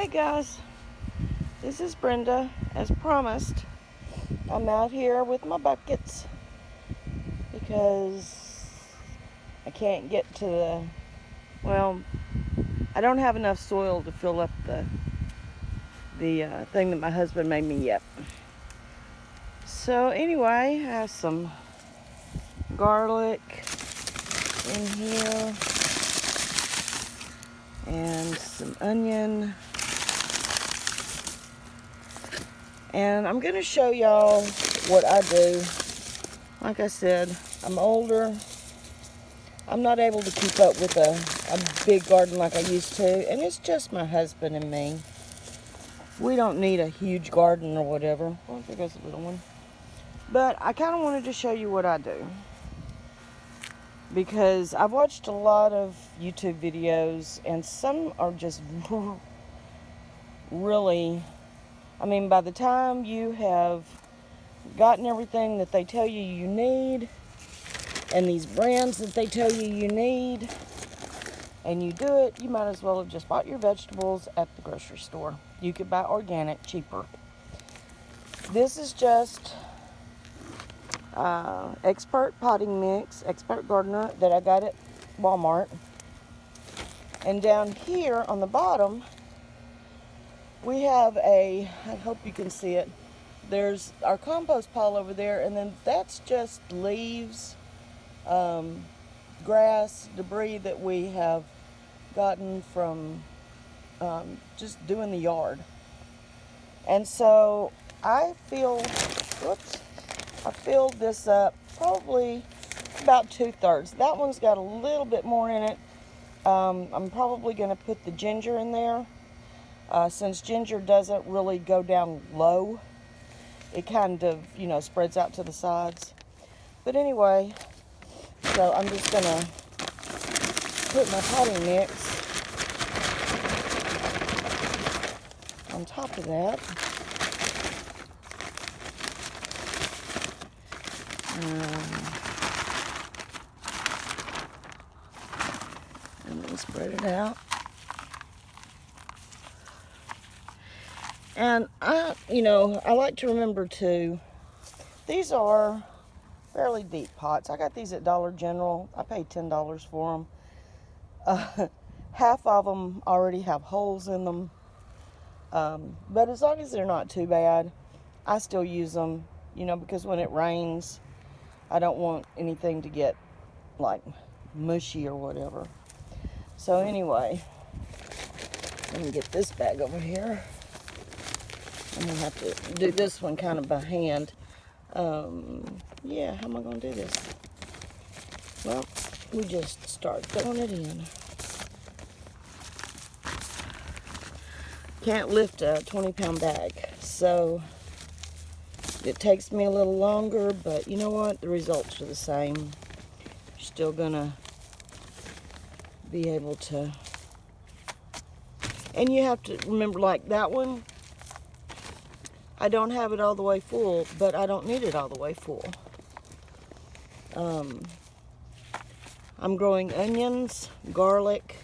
Hey guys, this is Brenda. As promised, I'm out here with my buckets because I can't get to I don't have enough soil to fill up the thing that my husband made me yet. So anyway, I have some garlic in here and some onion. And I'm going to show y'all what I do. Like I said, I'm older. I'm not able to keep up with a big garden like I used to. And it's just my husband and me. We don't need a huge garden or whatever. Oh, there goes a little one. But I kind of wanted to show you what I do. Because I've watched a lot of YouTube videos. And some are just really... I mean, by the time you have gotten everything that they tell you need, and these brands that they tell you need, and you do it, you might as well have just bought your vegetables at the grocery store. You could buy organic cheaper. This is just Expert Potting Mix, Expert Gardener, that I got at Walmart. And down here on the bottom, we have I hope you can see it, there's our compost pile over there, and then that's just leaves, grass, debris that we have gotten from just doing the yard. And so I filled this up probably about 2/3. That one's got a little bit more in it. I'm probably going to put the ginger in there. Since ginger doesn't really go down low, it kind of, spreads out to the sides. But anyway, so I'm just going to put my potting mix on top of that. And then spread it out. And I like to remember too, these are fairly deep pots. I got these at Dollar General. I paid $10 for them. Half of them already have holes in them. But as long as they're not too bad, I still use them, because when it rains, I don't want anything to get like mushy or whatever. So anyway, let me get this bag over here. I'm going to have to do this one kind of by hand. Yeah, how am I going to do this? Well, we just start throwing it in. Can't lift a 20-pound bag, so it takes me a little longer, but you know what? The results are the same. You're still going to be able to... And you have to remember, like that one, I don't have it all the way full, but I don't need it all the way full. I'm growing onions, garlic,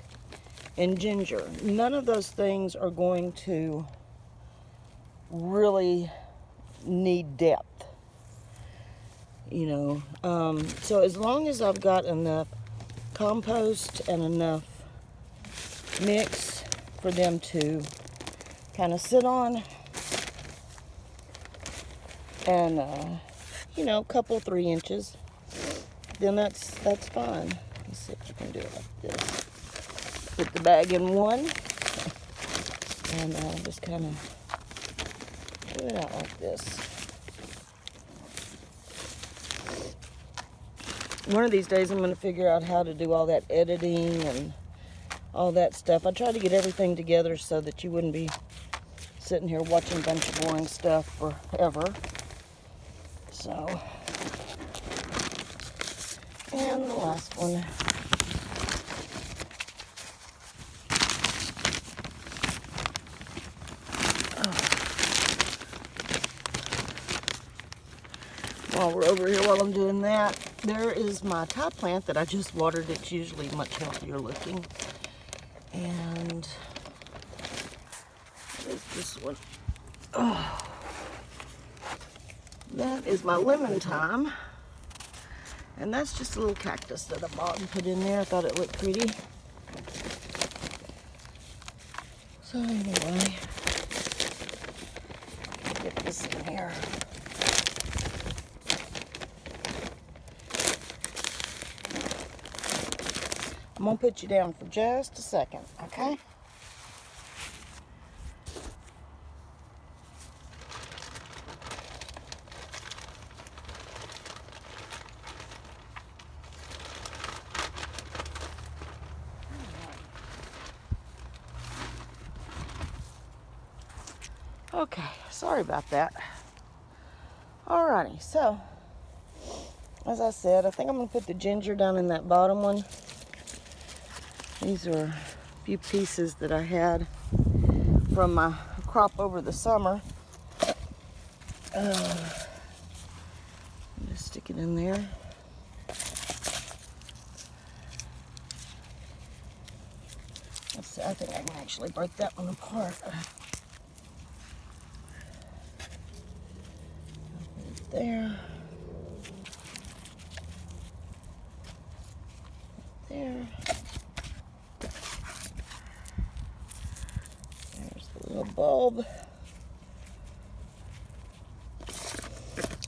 and ginger. None of those things are going to really need depth, So as long as I've got enough compost and enough mix for them to kind of sit on, and a couple 3 inches, then that's fine. Let's see if you can do it like this. Put the bag in one, and just kind of do it out like this. One of these days I'm going to figure out how to do all that editing and all that stuff. I tried to get everything together so that you wouldn't be sitting here watching a bunch of boring stuff forever. So, and the last one. While we're over here, while I'm doing that, there is my Thai plant that I just watered. It's usually much healthier looking. And is this one? Oh, that is my lemon thyme. And that's just a little cactus that I bought and put in there. I thought it looked pretty. So anyway, get this in here. I'm gonna put you down for just a second, okay? Okay, sorry about that. Alrighty, so as I said, I think I'm gonna put the ginger down in that bottom one. These are a few pieces that I had from my crop over the summer. Just stick it in there. Let's see, I think I can actually break that one apart. There. There. There's the little bulb.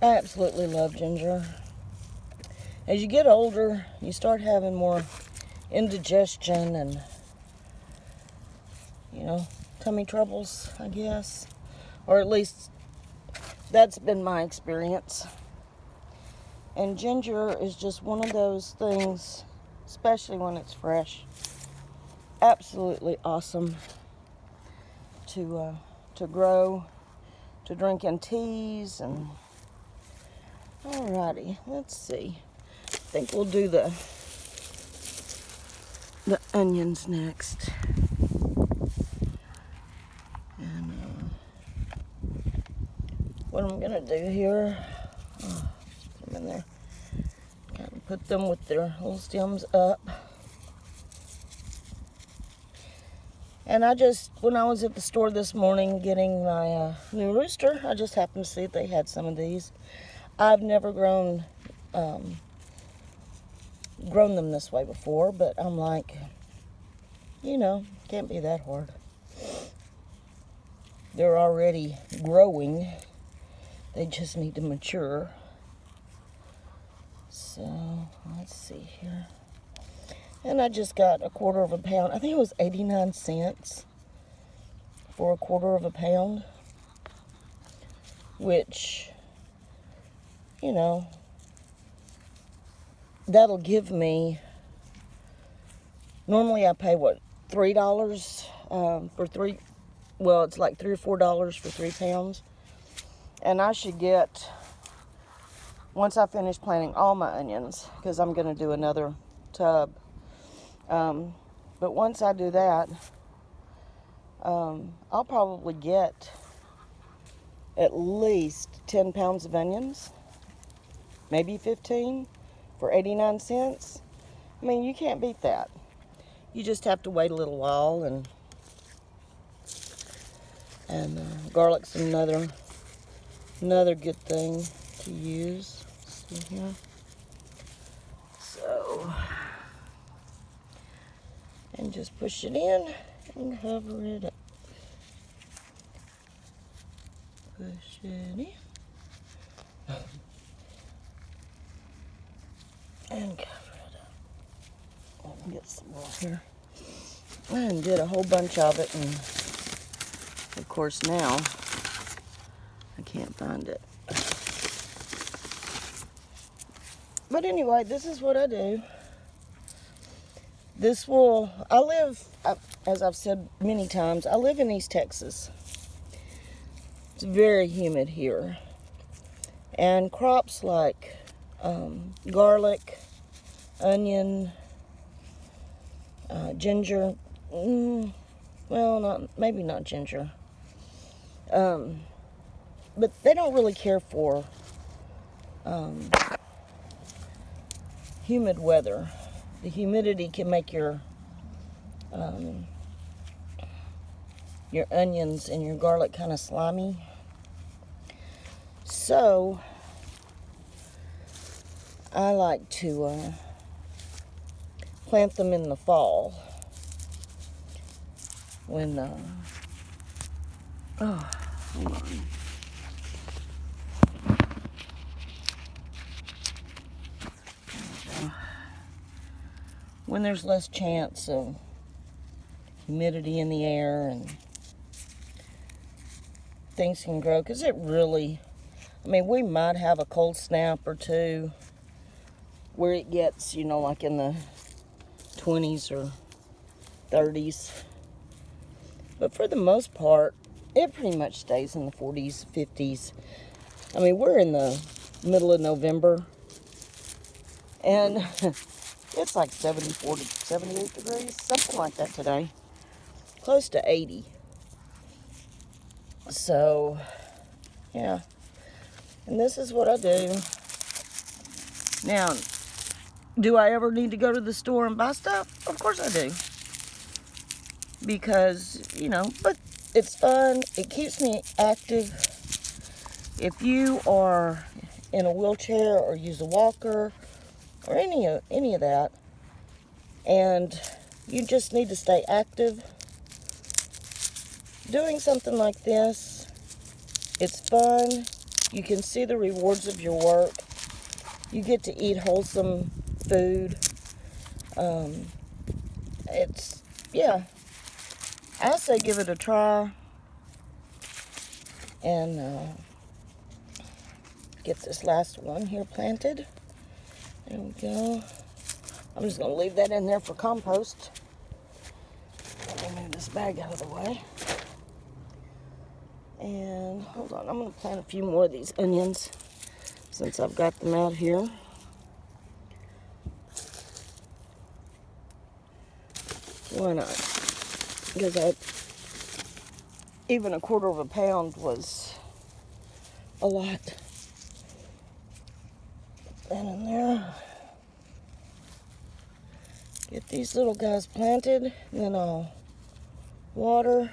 I absolutely love ginger. As you get older, you start having more indigestion and, you know, tummy troubles, I guess. Or at least that's been my experience. And ginger is just one of those things, especially when it's fresh, absolutely awesome to grow, to drink in teas. And alrighty, let's see. I think we'll do the onions next. And what I'm gonna do here, just put them in there. Kind of put them with their little stems up. And I just, when I was at the store this morning getting my new rooster, I just happened to see that they had some of these. I've never grown them this way before, but I'm like, you know, can't be that hard. They're already growing. They just need to mature. So, let's see here. And I just got a quarter of a pound. I think it was 89 cents for a quarter of a pound. Which, you know, that'll give me, normally I pay what, $3 for three, well, it's like $3 or $4 for 3 pounds. And I should get, once I finish planting all my onions, because I'm going to do another tub. But once I do that, I'll probably get at least 10 pounds of onions, maybe 15 for 89 cents. I mean, you can't beat that. You just have to wait a little while, and garlic's another good thing to use. See here. So, and just push it in and cover it up. Push it in. And cover it up. Let me get some more here. And did a whole bunch of it, and of course now I can't find it. But anyway, this is what I do. As I've said many times, I live in East Texas. It's very humid here. And crops like garlic, onion, ginger, well, maybe not ginger. But they don't really care for humid weather. The humidity can make your your onions and your garlic kind of slimy. So I like to plant them in the fall when hold on. When there's less chance of humidity in the air and things can grow, because it really, I mean, we might have a cold snap or two where it gets, you know, like in the 20s or 30s. But for the most part, it pretty much stays in the 40s, 50s. I mean, we're in the middle of November, and it's like 74 to 78 degrees, something like that today. Close to 80. So, yeah. And this is what I do. Now, do I ever need to go to the store and buy stuff? Of course I do. Because, you know, but it's fun. It keeps me active. If you are in a wheelchair or use a walker or any of that, and you just need to stay active, doing something like this, it's fun. You can see the rewards of your work. You get to eat wholesome food. It's, yeah, I say give it a try. And get this last one here planted. There we go. I'm just going to leave that in there for compost. Let me move this bag out of the way. And hold on, I'm going to plant a few more of these onions since I've got them out here. Why not? Because even a quarter of a pound was a lot. And in there, get these little guys planted, and then I'll water.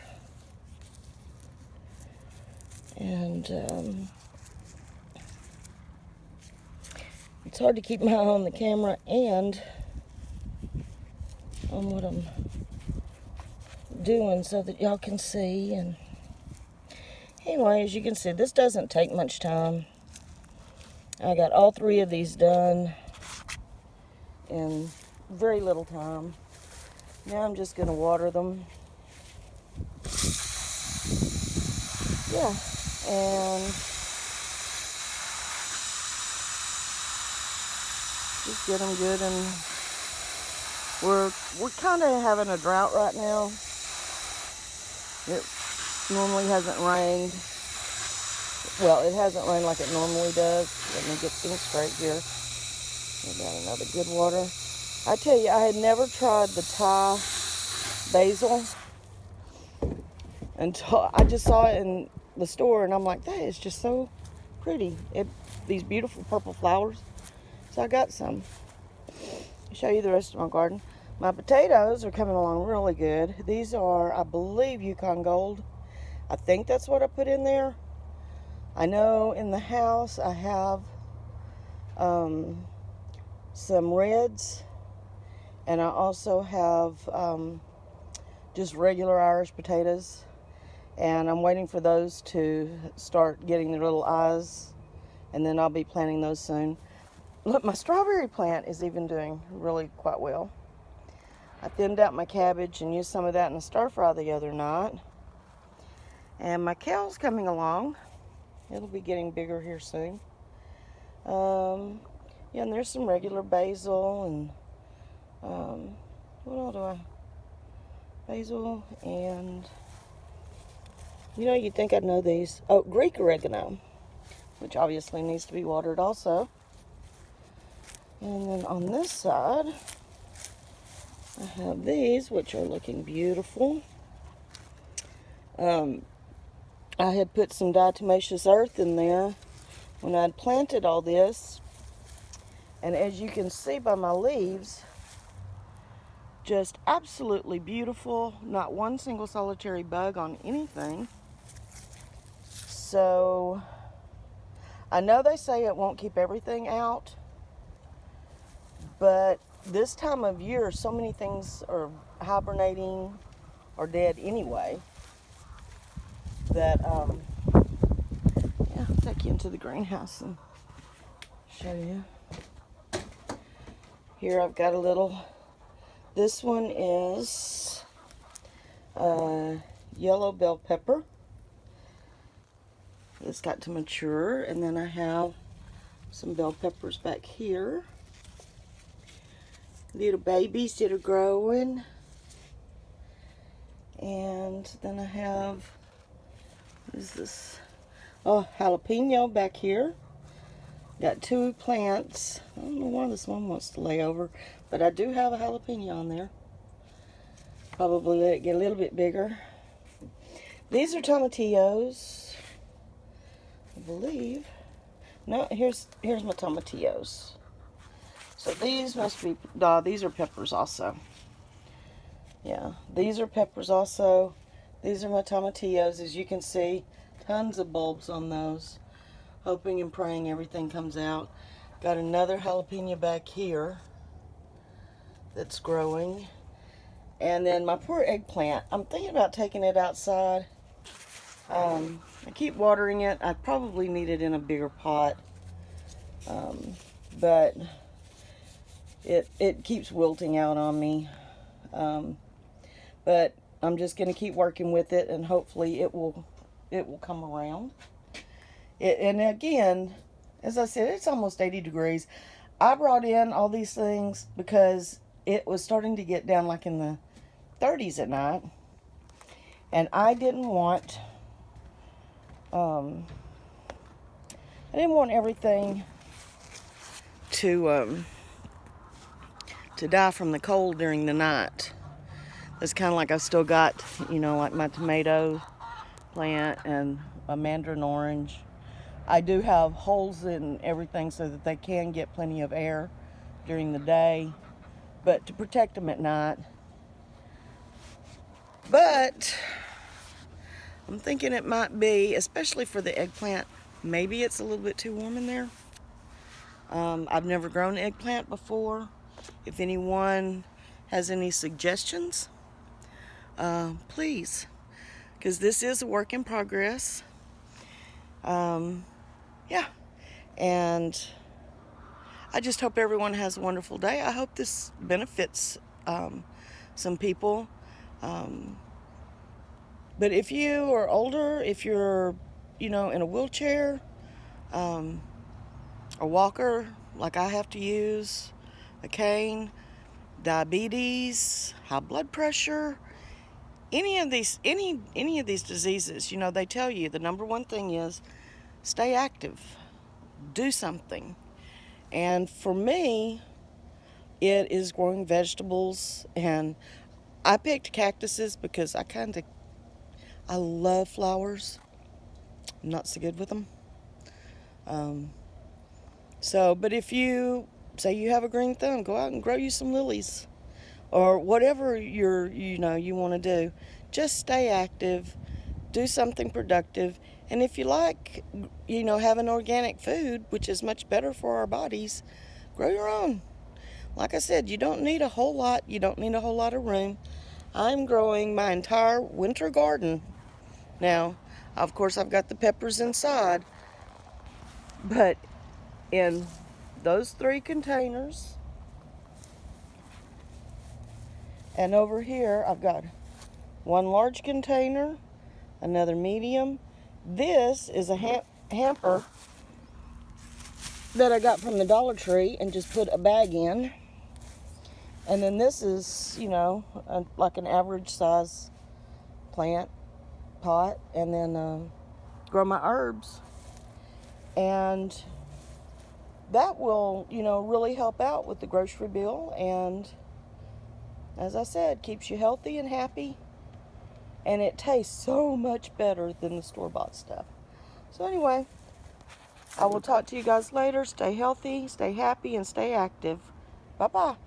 And it's hard to keep my eye on the camera and on what I'm doing so that y'all can see. And anyway, as you can see, this doesn't take much time. I got all 3 of these done in very little time. Now I'm just going to water them. Yeah, and just get them good. And we're kind of having a drought right now. It normally hasn't rained. Well, it hasn't rained like it normally does. Let me get things straight here. We got another good water. I tell you, I had never tried the Thai basil until I just saw it in the store, and I'm like, that is just so pretty. These beautiful purple flowers. So I got some. I'll show you the rest of my garden. My potatoes are coming along really good. These are, I believe, Yukon Gold. I think that's what I put in there. I know in the house I have some reds, and I also have just regular Irish potatoes, and I'm waiting for those to start getting their little eyes, and then I'll be planting those soon. Look, my strawberry plant is even doing really quite well. I thinned out my cabbage and used some of that in a stir fry the other night. And my kale's coming along. It'll be getting bigger here soon. Yeah, and there's some regular basil and what all do I? Basil and, you know, you'd think I'd know these. Oh, Greek oregano, which obviously needs to be watered also. And then on this side, I have these, which are looking beautiful. I had put some diatomaceous earth in there when I'd planted all this. And as you can see by my leaves, just absolutely beautiful. Not one single solitary bug on anything. So I know they say it won't keep everything out, but this time of year, so many things are hibernating or dead anyway that, yeah, I'll take you into the greenhouse and show you. Here I've got a little, this one is yellow bell pepper. It's got to mature, and then I have some bell peppers back here. Little babies that are growing. And then I have, what is this? Oh, jalapeno back here. Got 2 plants. I don't know why this one wants to lay over, but I do have a jalapeno on there. Probably let it get a little bit bigger. These are tomatillos, I believe. No, here's my tomatillos. So these must be, these are peppers also. Yeah, these are peppers also. These are my tomatillos. As you can see, tons of bulbs on those. Hoping and praying everything comes out. Got another jalapeno back here that's growing. And then my poor eggplant, I'm thinking about taking it outside. I keep watering it. I probably need it in a bigger pot. But it keeps wilting out on me. But I'm just going to keep working with it, and hopefully it will come around. And again, as I said, it's almost 80 degrees. I brought in all these things because it was starting to get down like in the 30s at night, and I didn't want everything to die from the cold during the night. It's kind of like I've still got, like my tomato plant and a mandarin orange. I do have holes in everything so that they can get plenty of air during the day, but to protect them at night. But I'm thinking it might be, especially for the eggplant, maybe it's a little bit too warm in there. I've never grown eggplant before. If anyone has any suggestions, please, because this is a work in progress. Yeah, and I just hope everyone has a wonderful day. I hope this benefits some people. But if you are older, if you're, in a wheelchair, a walker like I have to use, a cane, diabetes, high blood pressure, any of these diseases, they tell you the number one thing is stay active, do something. And for me, it is growing vegetables, and I picked cactuses because I love flowers. I'm not so good with them. But if you say you have a green thumb, go out and grow you some lilies, or whatever you want to do. Just stay active, do something productive, and if you like, having organic food, which is much better for our bodies, grow your own. Like I said, you don't need a whole lot. You don't need a whole lot of room. I'm growing my entire winter garden now. Of course, I've got the peppers inside, but in those 3 containers, and over here I've got one large container, another medium. This is a hamper that I got from the Dollar Tree and just put a bag in. And then this is, like an average size plant pot, and then grow my herbs. And that will, really help out with the grocery bill, and as I said, keeps you healthy and happy, and it tastes so much better than the store-bought stuff. So anyway, I will talk to you guys later. Stay healthy, stay happy, and stay active. Bye-bye.